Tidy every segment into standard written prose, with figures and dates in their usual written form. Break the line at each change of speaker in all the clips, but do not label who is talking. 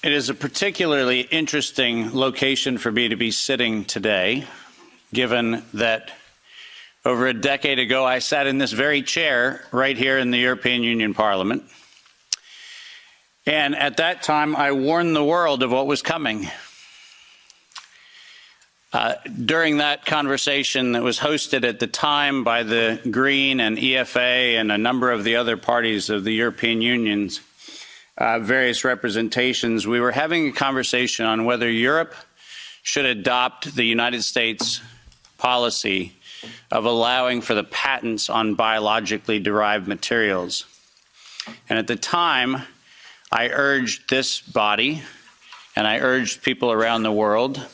It is a particularly interesting location for me to be sitting today, given that over a decade ago I sat in this very chair right here in the European Union Parliament. And at that time, I warned the world of what was coming. During that conversation that was hosted at the time by the Green and EFA and a number of the other parties of the European Union's various representations, we were having a conversation on whether Europe should adopt the United States policy of allowing for the patents on biologically derived materials. And at the time, I urged this body, and I urged people around the world,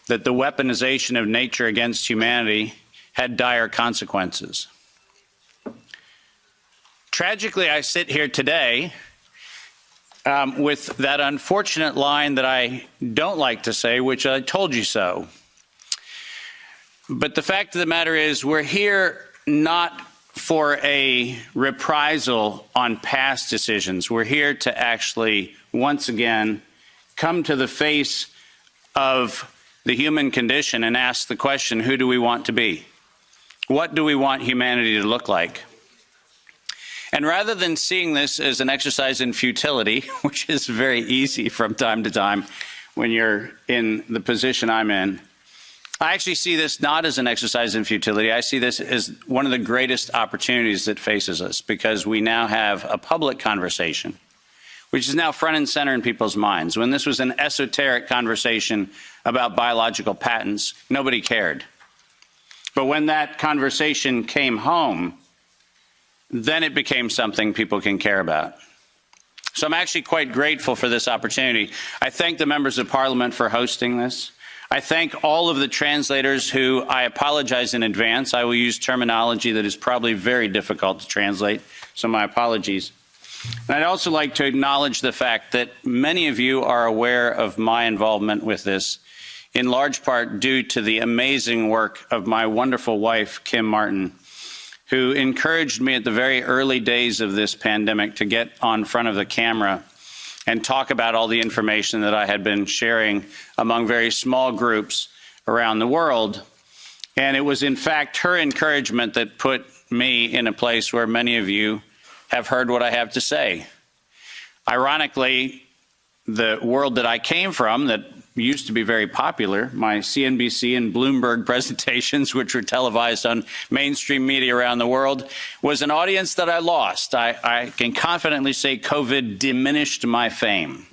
that the weaponization of nature against humanity had dire consequences. Tragically, I sit here today with that unfortunate line that I don't like to say, which I told you so. But the fact of the matter is, we're here not for a reprisal on past decisions. We're here to actually, once again, come to the face of the human condition and ask the question, who do we want to be? What do we want humanity to look like? And rather than seeing this as an exercise in futility, which is very easy from time to time when you're in the position I'm in, I actually see this not as an exercise in futility. I see this as one of the greatest opportunities that faces us, because we now have a public conversation, which is now front and center in people's minds. When this was an esoteric conversation about biological patents, nobody cared. But when that conversation came home, then it became something people can care about. So I'm actually quite grateful for this opportunity. I thank the members of Parliament for hosting this. I thank all of the translators who, I apologize in advance. I will use terminology that is probably very difficult to translate, so my apologies. And I'd also like to acknowledge the fact that many of you are aware of my involvement with this, in large part due to the amazing work of my wonderful wife, Kim Martin, who encouraged me at the very early days of this pandemic to get on front of the camera and talk about all the information that I had been sharing among very small groups around the world. And it was, in fact, her encouragement that put me in a place where many of you have heard what I have to say. Ironically, the world that I came from, that used to be very popular, my CNBC and Bloomberg presentations, which were televised on mainstream media around the world, was an audience that I lost. I can confidently say COVID diminished my fame.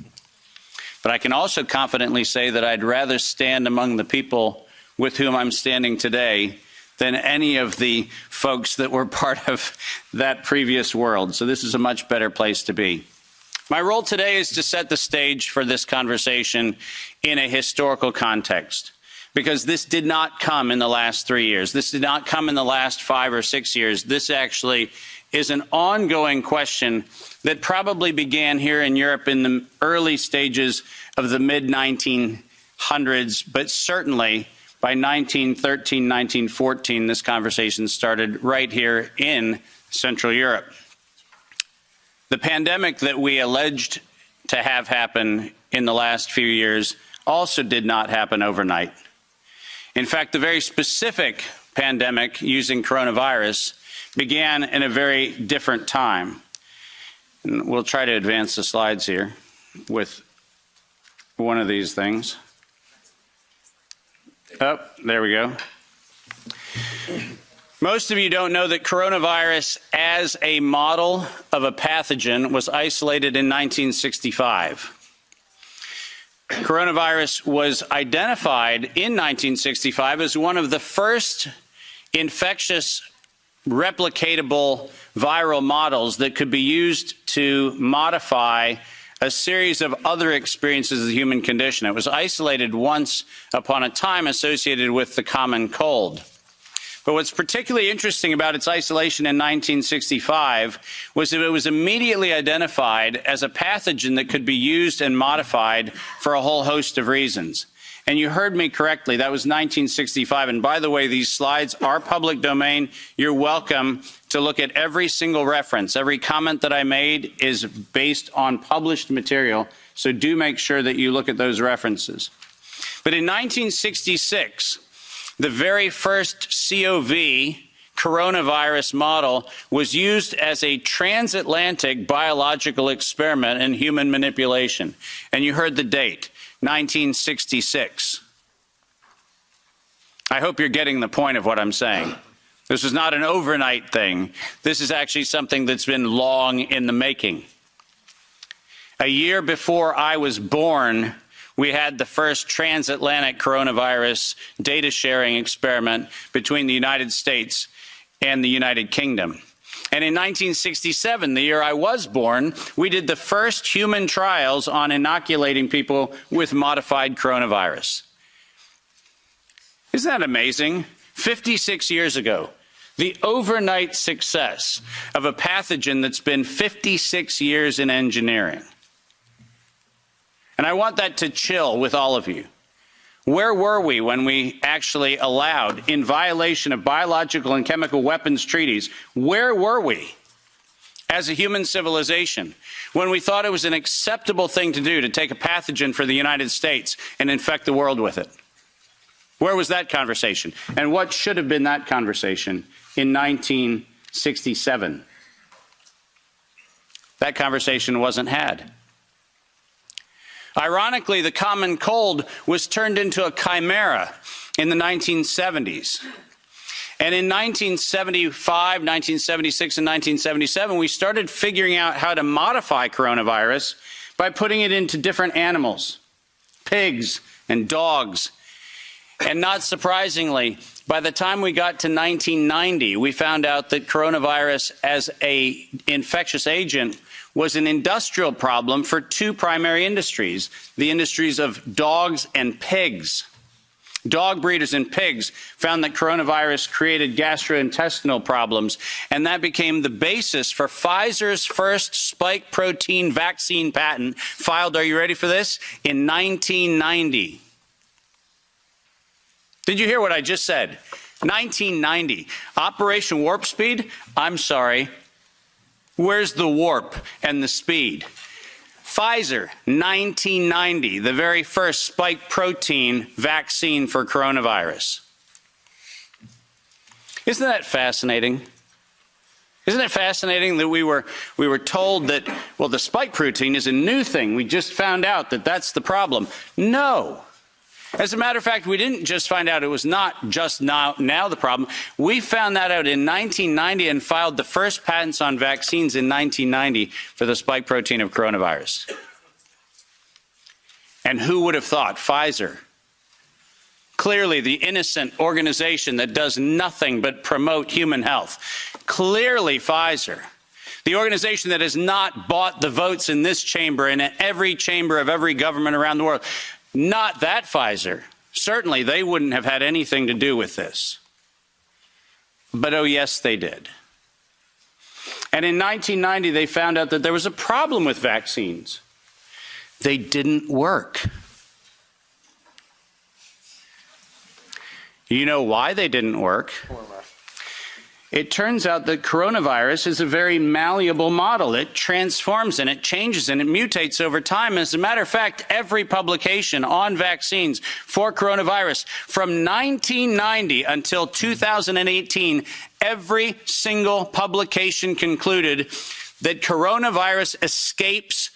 But I can also confidently say that I'd rather stand among the people with whom I'm standing today than any of the folks that were part of that previous world. So this is a much better place to be. My role today is to set the stage for this conversation in a historical context, because this did not come in the last 3 years. This did not come in the last 5 or 6 years. This actually is an ongoing question that probably began here in Europe in the early stages of the mid-1900s, but certainly by 1913, 1914, this conversation started right here in Central Europe. The pandemic that we alleged to have happen in the last few years also did not happen overnight. In fact, the very specific pandemic using coronavirus began in a very different time. And we'll try to advance the slides here with one of these things. Oh, there we go. Most of you don't know that coronavirus as a model of a pathogen was isolated in 1965. Coronavirus was identified in 1965 as one of the first infectious replicatable viral models that could be used to modify a series of other experiences of the human condition. It was isolated once upon a time associated with the common cold. But what's particularly interesting about its isolation in 1965 was that it was immediately identified as a pathogen that could be used and modified for a whole host of reasons. And you heard me correctly, that was 1965. And by the way, these slides are public domain. You're welcome to look at every single reference. Every comment that I made is based on published material, so do make sure that you look at those references. But in 1966, the very first COV coronavirus model was used as a transatlantic biological experiment in human manipulation. And you heard the date, 1966. I hope you're getting the point of what I'm saying. This is not an overnight thing. This is actually something that's been long in the making. A year before I was born, we had the first transatlantic coronavirus data sharing experiment between the United States and the United Kingdom. And in 1967, the year I was born, we did the first human trials on inoculating people with modified coronavirus. Isn't that amazing? 56 years ago, the overnight success of a pathogen that's been 56 years in engineering. And I want that to chill with all of you. Where were we when we actually allowed, in violation of biological and chemical weapons treaties, where were we as a human civilization when we thought it was an acceptable thing to do to take a pathogen for the United States and infect the world with it? Where was that conversation? And what should have been that conversation in 1967? That conversation wasn't had. Ironically, the common cold was turned into a chimera in the 1970s. And in 1975, 1976, and 1977, we started figuring out how to modify coronavirus by putting it into different animals, pigs and dogs. And not surprisingly, by the time we got to 1990, we found out that coronavirus as an infectious agent was an industrial problem for two primary industries, the industries of dogs and pigs. Dog breeders and pigs found that coronavirus created gastrointestinal problems, and that became the basis for Pfizer's first spike protein vaccine patent, filed, are you ready for this, in 1990. Did you hear what I just said? 1990. Operation Warp Speed? I'm sorry. Where's the warp and the speed? Pfizer, 1990, the very first spike protein vaccine for coronavirus. Isn't that fascinating? Isn't it fascinating that we were told that, well, the spike protein is a new thing. We just found out that that's the problem. No. As a matter of fact, we didn't just find out it was not just now the problem. We found that out in 1990 and filed the first patents on vaccines in 1990 for the spike protein of coronavirus. And who would have thought? Pfizer. Clearly the innocent organization that does nothing but promote human health. Clearly Pfizer. The organization that has not bought the votes in this chamber and in every chamber of every government around the world. Not that Pfizer. Certainly, they wouldn't have had anything to do with this. But oh yes, they did. And in 1990, they found out that there was a problem with vaccines. They didn't work. You know why they didn't work? It turns out that coronavirus is a very malleable model. It transforms and it changes and it mutates over time. As a matter of fact, every publication on vaccines for coronavirus from 1990 until 2018, every single publication concluded that coronavirus escapes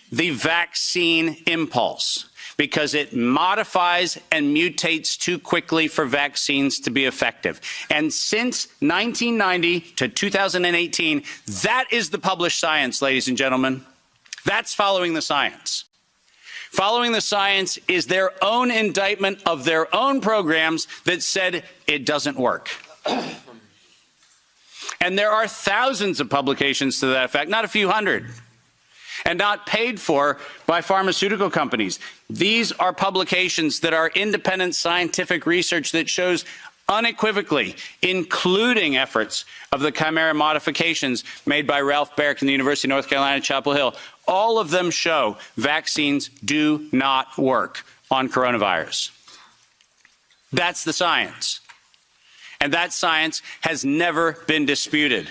the vaccine impulse, because it modifies and mutates too quickly for vaccines to be effective. And since 1990 to 2018, that is the published science, ladies and gentlemen. That's following the science. Following the science is their own indictment of their own programs that said it doesn't work. And there are thousands of publications to that effect, not a few hundred, and not paid for by pharmaceutical companies. These are publications that are independent scientific research that shows unequivocally, including efforts of the chimera modifications made by Ralph Baric in the University of North Carolina, Chapel Hill. All of them show vaccines do not work on coronavirus. That's the science. And that science has never been disputed.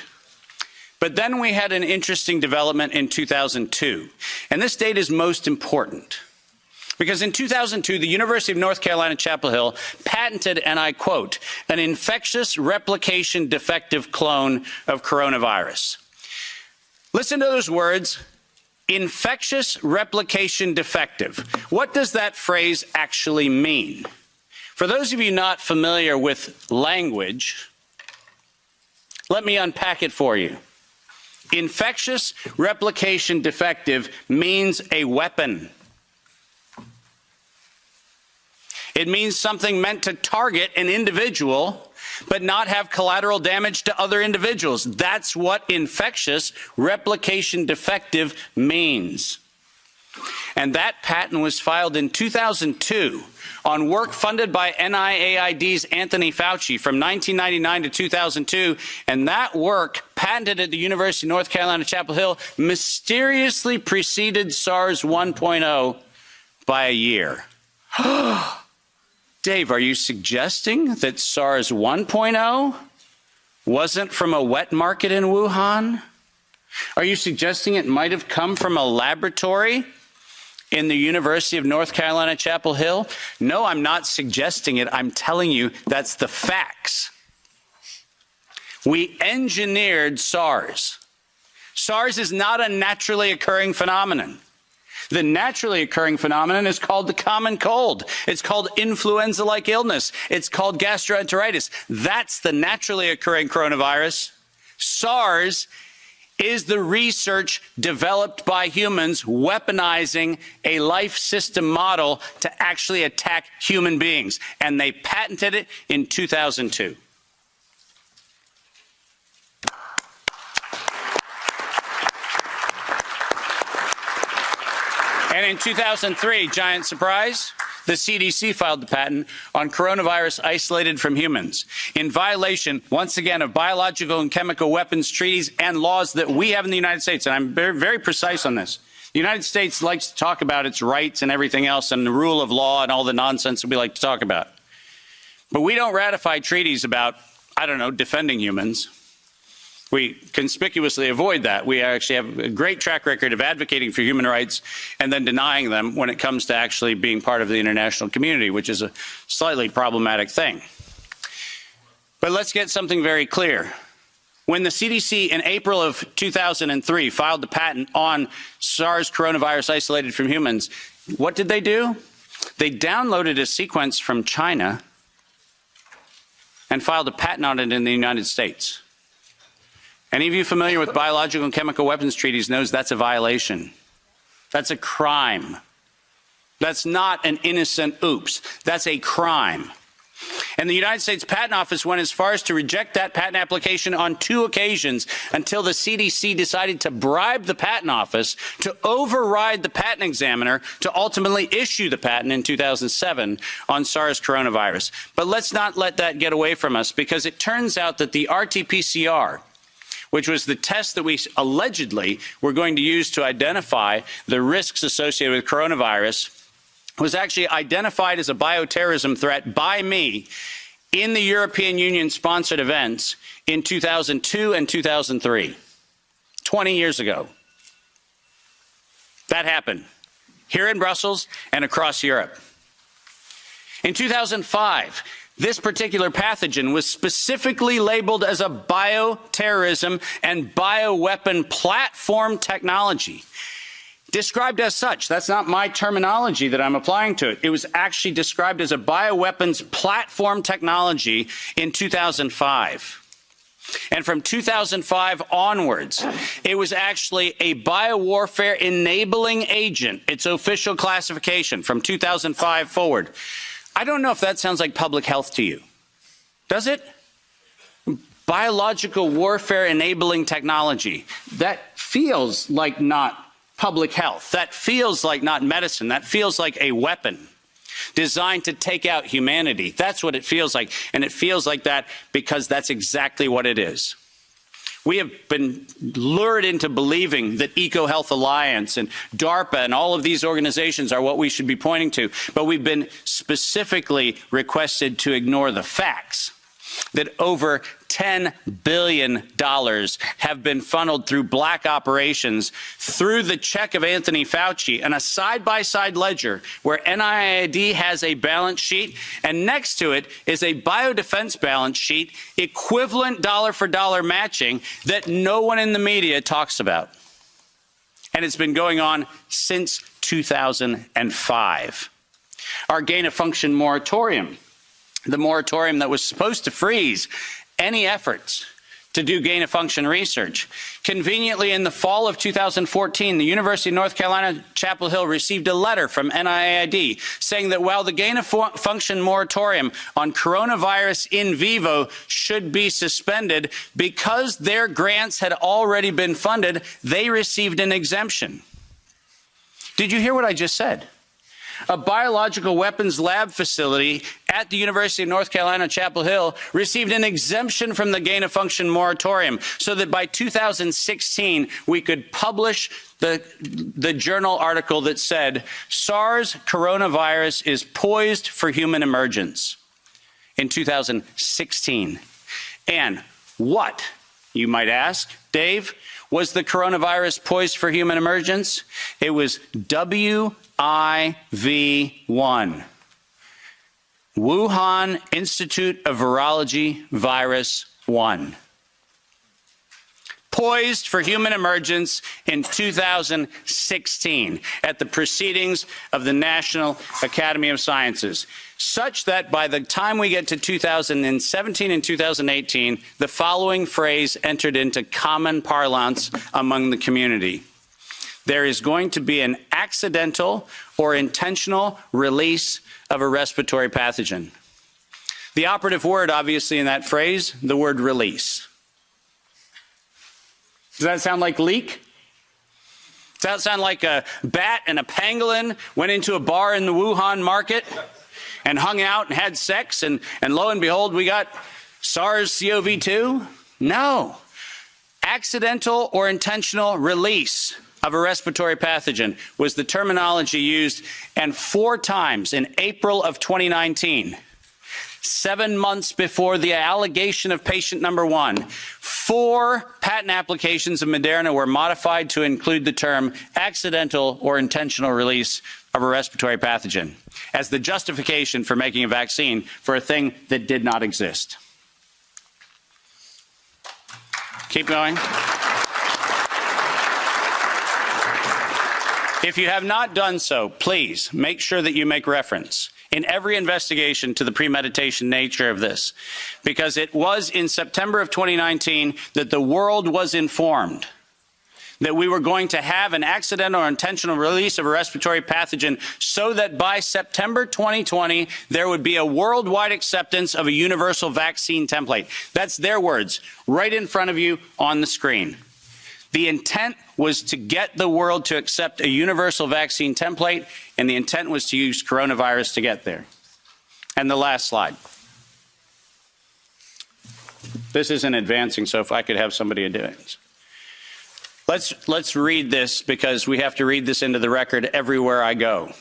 But then we had an interesting development in 2002. And this date is most important. Because in 2002, the University of North Carolina, Chapel Hill patented, and I quote, an infectious replication defective clone of coronavirus. Listen to those words, infectious replication defective. What does that phrase actually mean? For those of you not familiar with language, let me unpack it for you. Infectious replication defective means a weapon. It means something meant to target an individual, but not have collateral damage to other individuals. That's what infectious replication defective means. And that patent was filed in 2002 on work funded by NIAID's Anthony Fauci from 1999 to 2002. And that work, patented at the University of North Carolina, Chapel Hill, mysteriously preceded SARS 1.0 by a year. Dave, are you suggesting that SARS 1.0 wasn't from a wet market in Wuhan? Are you suggesting it might have come from a laboratory in the University of North Carolina, Chapel Hill? No, I'm not suggesting it. I'm telling you that's the facts. We engineered SARS. SARS is not a naturally occurring phenomenon. The naturally occurring phenomenon is called the common cold. It's called influenza-like illness. It's called gastroenteritis. That's the naturally occurring coronavirus. SARS is the research developed by humans weaponizing a life system model to actually attack human beings. And they patented it in 2002. And in 2003, giant surprise, the CDC filed the patent on coronavirus isolated from humans in violation, once again, of biological and chemical weapons treaties and laws that we have in the United States. And I'm very, very precise on this. The United States likes to talk about its rights and everything else and the rule of law and all the nonsense that we like to talk about. But we don't ratify treaties about, I don't know, defending humans. We conspicuously avoid that. We actually have a great track record of advocating for human rights and then denying them when it comes to actually being part of the international community, which is a slightly problematic thing. But let's get something very clear. When the CDC in April of 2003 filed the patent on SARS coronavirus isolated from humans, what did they do? They downloaded a sequence from China and filed a patent on it in the United States. Any of you familiar with biological and chemical weapons treaties knows that's a violation. That's a crime. That's not an innocent oops. That's a crime. And the United States Patent Office went as far as to reject that patent application on 2 occasions until the CDC decided to bribe the Patent Office to override the patent examiner to ultimately issue the patent in 2007 on SARS coronavirus. But let's not let that get away from us, because it turns out that the RT-PCR, which was the test that we allegedly were going to use to identify the risks associated with coronavirus, was actually identified as a bioterrorism threat by me in the European Union-sponsored events in 2002 and 2003, 20 years ago. That happened here in Brussels and across Europe. In 2005, this particular pathogen was specifically labeled as a bioterrorism and bioweapon platform technology. Described as such. That's not my terminology that I'm applying to it. It was actually described as a bioweapons platform technology in 2005. And from 2005 onwards, it was actually a biowarfare enabling agent, its official classification from 2005 forward. I don't know if that sounds like public health to you. Does it? Biological warfare enabling technology. That feels like not public health. That feels like not medicine. That feels like a weapon designed to take out humanity. That's what it feels like. And it feels like that because that's exactly what it is. We have been lured into believing that EcoHealth Alliance and DARPA and all of these organizations are what we should be pointing to. But we've been specifically requested to ignore the facts that over $10 billion have been funneled through black operations through the check of Anthony Fauci and a side-by-side ledger where NIAID has a balance sheet and next to it is a biodefense balance sheet equivalent dollar-for-dollar matching that no one in the media talks about. And it's been going on since 2005. Our gain-of-function moratorium, the moratorium that was supposed to freeze any efforts to do gain-of-function research. Conveniently, in the fall of 2014, the University of North Carolina, Chapel Hill received a letter from NIAID saying that while the gain-of-function moratorium on coronavirus in vivo should be suspended, because their grants had already been funded, they received an exemption. Did you hear what I just said? A biological weapons lab facility at the University of North Carolina, Chapel Hill, received an exemption from the gain-of-function moratorium so that by 2016 we could publish the journal article that said SARS coronavirus is poised for human emergence in 2016. And what, you might ask, Dave, was the coronavirus poised for human emergence? It was WIV1, Wuhan Institute of Virology Virus 1. Poised for human emergence in 2016 at the proceedings of the National Academy of Sciences, such that by the time we get to 2017 and 2018, the following phrase entered into common parlance among the community. There is going to be an accidental or intentional release of a respiratory pathogen. The operative word, obviously, in that phrase, the word release. Does that sound like leak? Does that sound like a bat and a pangolin went into a bar in the Wuhan market and hung out and had sex, and lo and behold, we got SARS-CoV-2? No. Accidental or intentional release of a respiratory pathogen was the terminology used, and 4 times in April of 2019, 7 months before the allegation of patient number 1, 4 patent applications of Moderna were modified to include the term accidental or intentional release of a respiratory pathogen as the justification for making a vaccine for a thing that did not exist. Keep going. If you have not done so, please make sure that you make reference in every investigation to the premeditation nature of this, because it was in September of 2019 that the world was informed that we were going to have an accidental or intentional release of a respiratory pathogen so that by September 2020, there would be a worldwide acceptance of a universal vaccine template. That's their words, right in front of you on the screen. The intent was to get the world to accept a universal vaccine template, and the intent was to use coronavirus to get there. And the last slide. This isn't advancing, so if I could have somebody do it. Let's read this, because we have to read this into the record everywhere I go.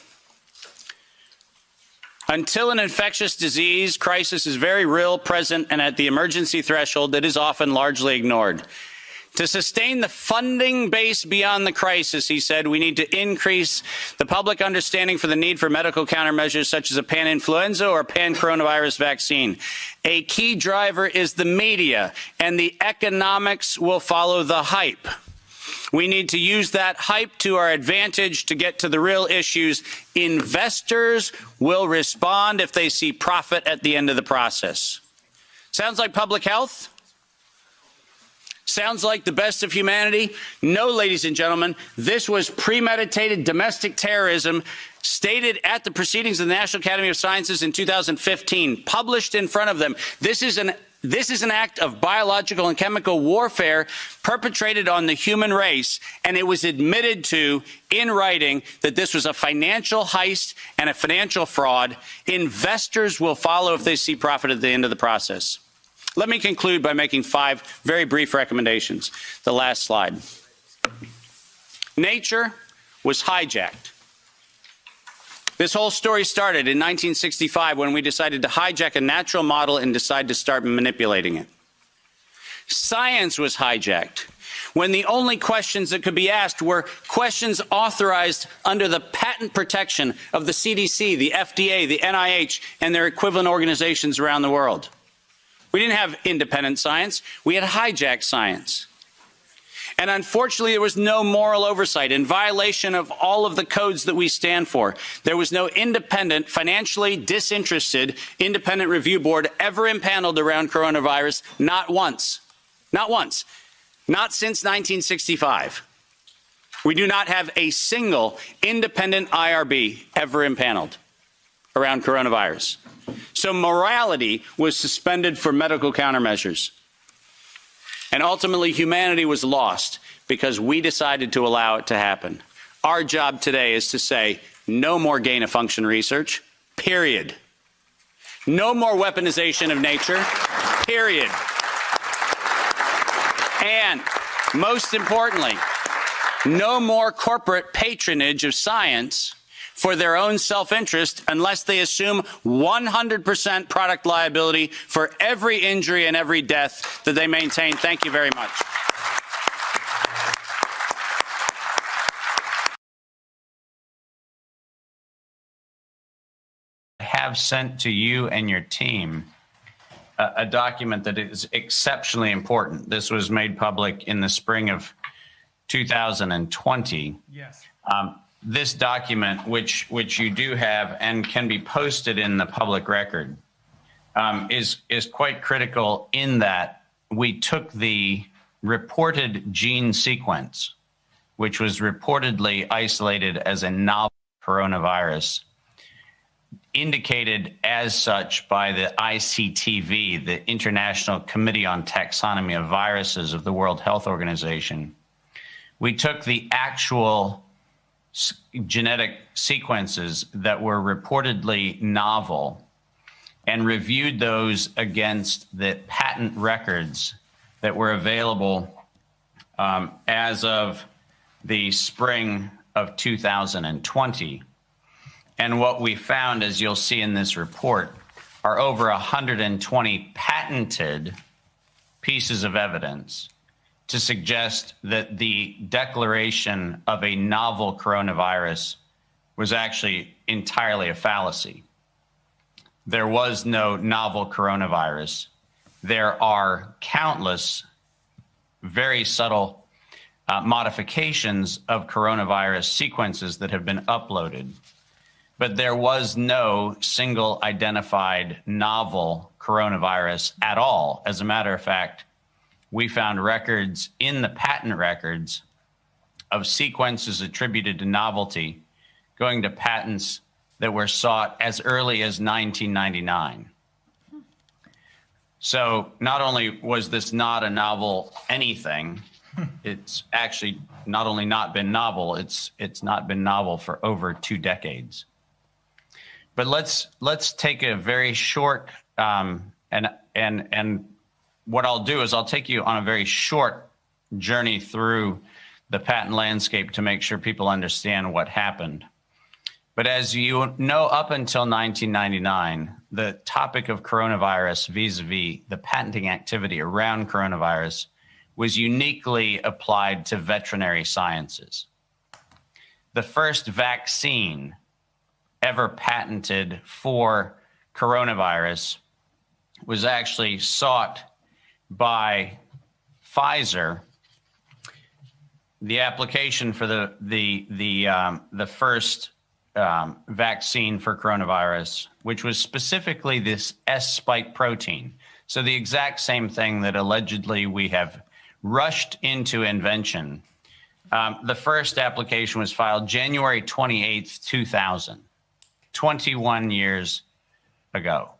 Until an infectious disease crisis is very real, present, and at the emergency threshold that is often largely ignored. To sustain the funding base beyond the crisis, he said, we need to increase the public understanding for the need for medical countermeasures such as a pan-influenza or pan-coronavirus vaccine. A key driver is the media, and the economics will follow the hype. We need to use that hype to our advantage to get to the real issues. Investors will respond if they see profit at the end of the process. Sounds like public health? Sounds like the best of humanity? No, ladies and gentlemen, this was premeditated domestic terrorism stated at the proceedings of the National Academy of Sciences in 2015, published in front of them. This is an act of biological and chemical warfare perpetrated on the human race, and it was admitted to in writing that this was a financial heist and a financial fraud. Investors will follow if they see profit at the end of the process. Let me conclude by making 5 very brief recommendations. The last slide. Nature was hijacked. This whole story started in 1965 when we decided to hijack a natural model and decide to start manipulating it. Science was hijacked when the only questions that could be asked were questions authorized under the patent protection of the CDC, the FDA, the NIH, and their equivalent organizations around the world. We didn't have independent science. We had hijacked science. And unfortunately, there was no moral oversight in violation of all of the codes that we stand for. There was no independent, financially disinterested, independent review board ever impaneled around coronavirus, not once. Not once. Not since 1965. We do not have a single independent IRB ever impaneled around coronavirus. So morality was suspended for medical countermeasures. And ultimately, humanity was lost because we decided to allow it to happen. Our job today is to say, no more gain-of-function research, period. No more weaponization of nature, period. And most importantly, no more corporate patronage of science for their own self-interest unless they assume 100% product liability for every injury and every death that they maintain. Thank you very much.
I have sent to you and your team a document that is exceptionally important. This was made public in the spring of 2020.
Yes.
This document, which you do have and can be posted in the public record, is quite critical in that we took the reported gene sequence, which was reportedly isolated as a novel coronavirus, indicated as such by the ICTV, the International Committee on Taxonomy of Viruses of the World Health Organization. We took the actual genetic sequences that were reportedly novel and reviewed those against the patent records that were available as of the spring of 2020. And what we found, as you'll see in this report, are over 120 patented pieces of evidence to suggest that the declaration of a novel coronavirus was actually entirely a fallacy. There was no novel coronavirus. There are countless very subtle modifications of coronavirus sequences that have been uploaded, but there was no single identified novel coronavirus at all. As a matter of fact, we found records in the patent records of sequences attributed to novelty going to patents that were sought as early as 1999. So not only was this not a novel anything, it's actually not only not been novel, it's not been novel for over 2 decades. But let's take a very short and what I'll do is I'll take you on a very short journey through the patent landscape to make sure people understand what happened. But as you know, up until 1999, the topic of coronavirus vis-a-vis the patenting activity around coronavirus was uniquely applied to veterinary sciences. The first vaccine ever patented for coronavirus was actually sought by Pfizer. The application for the first vaccine for coronavirus, which was specifically this S-spike protein. So the exact same thing that allegedly we have rushed into invention. The first application was filed January 28th, 2000, 21 years ago.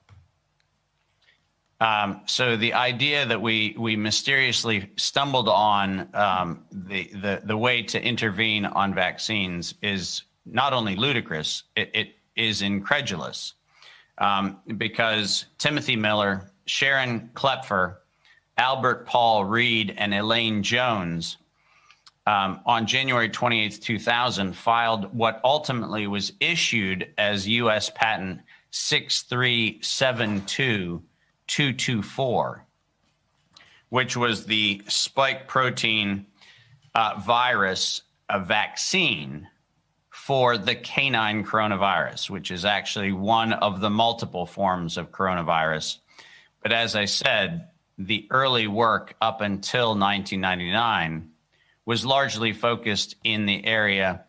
So the idea that we mysteriously stumbled on the way to intervene on vaccines is not only ludicrous, it is incredulous, because Timothy Miller Sharon Klepfer, Albert Paul Reed, and Elaine Jones, on January 28, 2000, filed what ultimately was issued as U.S. Patent 6372224, which was the spike protein virus vaccine for the canine coronavirus, which is actually one of the multiple forms of coronavirus. But as I said, the early work up until 1999 was largely focused in the area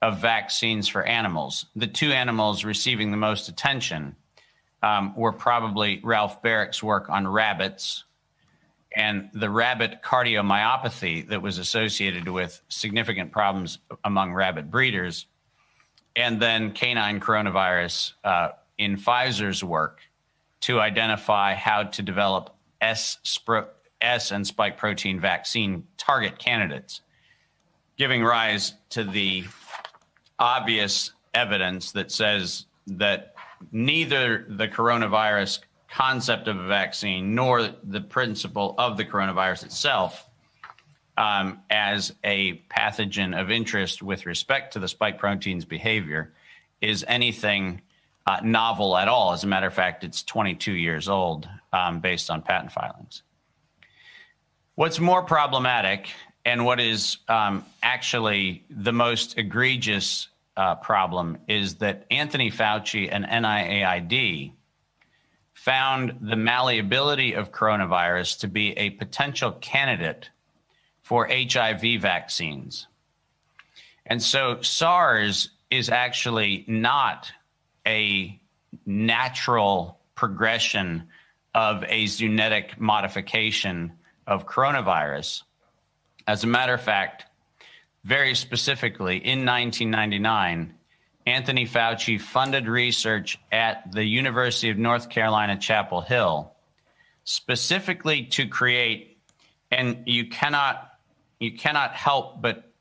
of vaccines for animals. The two animals receiving the most attention were probably Ralph Barrick's work on rabbits and the rabbit cardiomyopathy that was associated with significant problems among rabbit breeders, and then canine coronavirus in Pfizer's work to identify how to develop S and spike protein vaccine target candidates, giving rise to the obvious evidence that says that neither the coronavirus concept of a vaccine nor the principle of the coronavirus itself as a pathogen of interest with respect to the spike protein's behavior is anything novel at all. As a matter of fact, it's 22 years old based on patent filings. What's more problematic, and what is actually the most egregious problem, is that Anthony Fauci and NIAID found the malleability of coronavirus to be a potential candidate for HIV vaccines. And so SARS is actually not a natural progression of a zoonotic modification of coronavirus. As a matter of fact, very specifically, in 1999, Anthony Fauci funded research at the University of North Carolina, Chapel Hill, specifically to create, and you cannot help but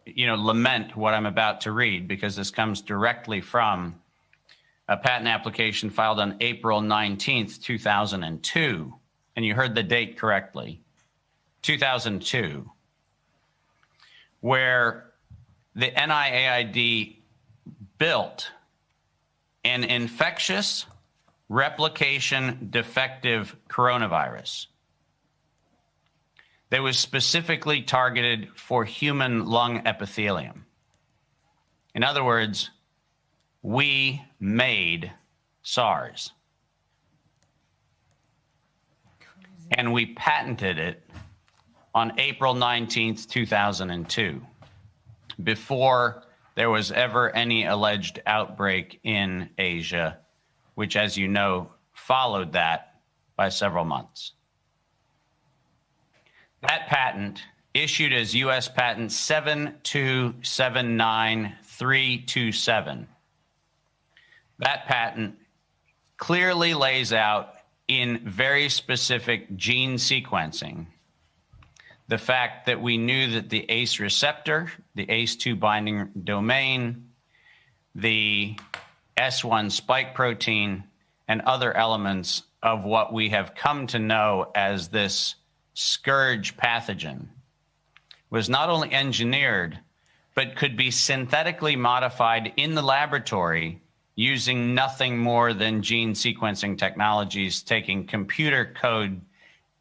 lament what I'm about to read, because this comes directly from a patent application filed on April 19th, 2002. And you heard the date correctly, 2002, where the NIAID built an infectious replication defective coronavirus that was specifically targeted for human lung epithelium. In other words, we made SARS. And we patented it on April 19th, 2002, before there was ever any alleged outbreak in Asia, which, as you know, followed that by several months. That patent, issued as U.S. Patent 7279327, that patent clearly lays out in very specific gene sequencing the fact that we knew that the ACE receptor, the ACE2 binding domain, the S1 spike protein, and other elements of what we have come to know as this scourge pathogen was not only engineered, but could be synthetically modified in the laboratory using nothing more than gene sequencing technologies, taking computer code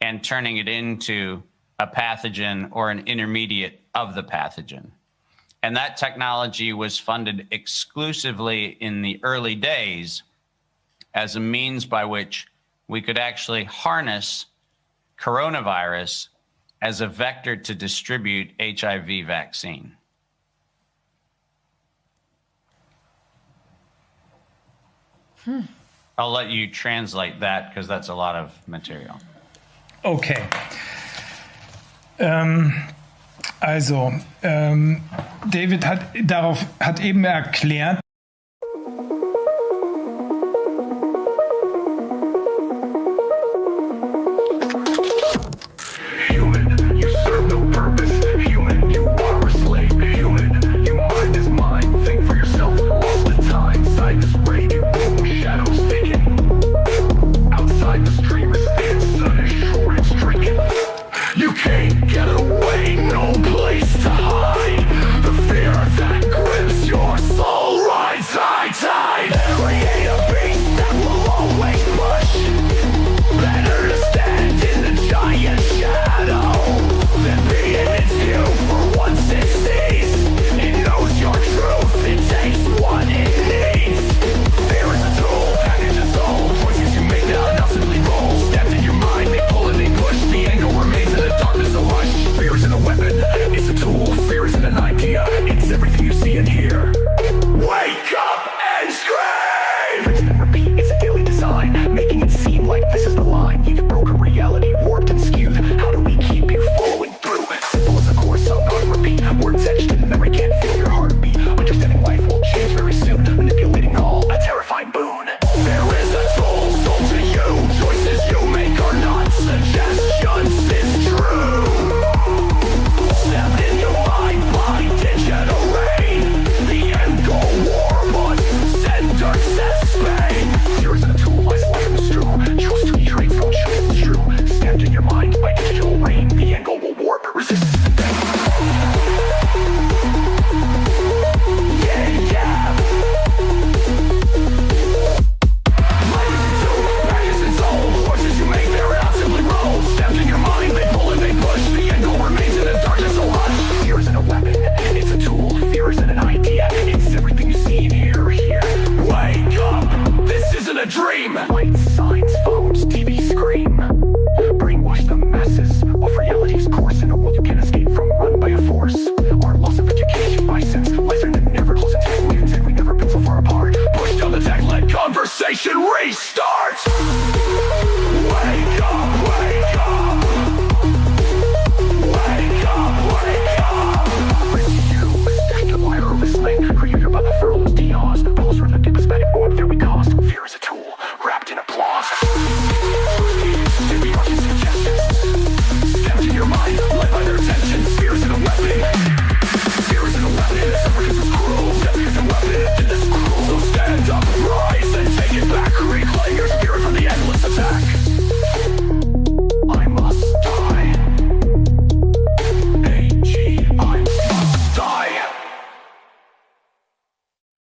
and turning it into a pathogen or an intermediate of the pathogen. And that technology was funded exclusively in the early days as a means by which we could actually harness coronavirus as a vector to distribute HIV vaccine. I'll let you translate that, because that's a lot of material.
Okay. David hat eben erklärt,